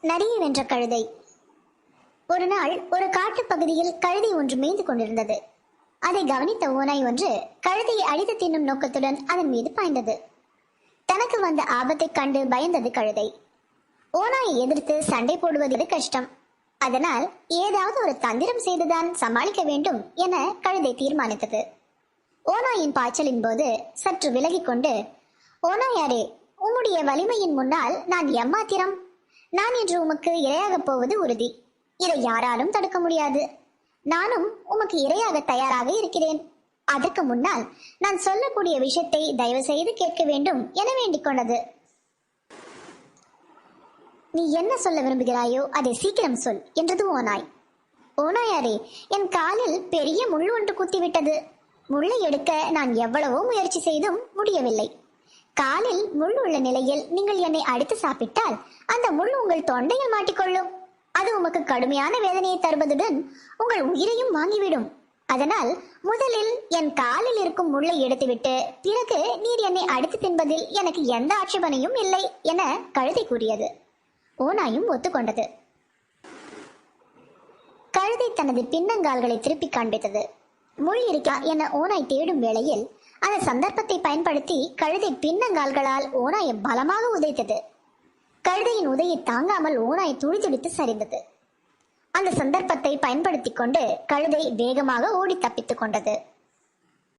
நரியை வென்ற கழுதை. ஒரு நாள் ஒரு காட்டுப் பகுதியில் கழுதை ஒன்று மேய்ந்து கொண்டிருந்தது. அதை கவனித்த ஓநாய் ஒன்று கழுதையை அடித்து தின்னும் நோக்கத்துடன் அதன் மீது பாய்ந்தது. தனக்கு வந்த ஆபத்தைக் கண்டு பயந்தது கழுதை. ஓநாயை எதிர்த்து சண்டை போடுவது கஷ்டம். அதனால் ஏதாவது ஒரு தந்திரம் செய்துதான் சமாளிக்க வேண்டும் என கழுதை தீர்மானித்தது. ஓநாயின் பாய்ச்சலின் போது சற்று விலகி கொண்டு, ஓநாயாரே, உம்முடைய வலிமையின் முன்னால் நான் எம்மாத்திரம்? நான் இன்று உமக்கு இரையாகப் போவது உறுதி. இதை யாராலும் தடுக்க முடியாது. நானும் உமக்கு இரையாக தயாராக இருக்கிறேன். அதற்கு முன்னால் நான் சொல்லக்கூடிய விஷயத்தை தயவு செய்து கேட்க வேண்டும் என வேண்டிக் கொண்டது. நீ என்ன சொல்ல விரும்புகிறாயோ அதை சீக்கிரம் சொல் என்றது ஓநாய். ஓநாயாரே, என் காலில் பெரிய முள் ஒன்று குத்திவிட்டது. முள்ளை எடுக்க நான் எவ்வளவோ முயற்சி செய்தும் முடியவில்லை. காலில் முள் உள்ள நிலையில் நீங்கள் என்னை அடித்து சாப்பிட்டால் அந்த முள் உங்கள் தொண்டையில் மாட்டிக்கொள்ளும். அது உமக்கு கடுமையான வேதனையை தருவதுடன் உங்கள் உயிரையும் வாங்கிவிடும். அதனால் முதலில் என் காலில் இருக்கும் முள்ளை எடுத்துவிட்டு பிறகு நீர் என்னை அடித்து தின்பதில் எனக்கு எந்த ஆட்சேபனையும் இல்லை என கழுதை கூறியது. ஓநாயும் ஒத்துக்கொண்டது. கழுதை தனது பின்னங்கால்களை திருப்பி காண்பித்தது. முள் இருக்கா என ஓநாய் தேடும் வேளையில் அந்த சந்தர்ப்பத்தை பயன்படுத்தி கழுதை பின்னங்கால்களால் ஓநாயை பலமாக உதைத்தது. கழுதையின் உதையை தாங்காமல் ஓநாய் துடிதுடித்து சரிந்தது. அந்த சந்தர்ப்பத்தை பயன்படுத்தி கொண்டு கழுதை வேகமாக ஓடி தப்பித்துக் கொண்டது.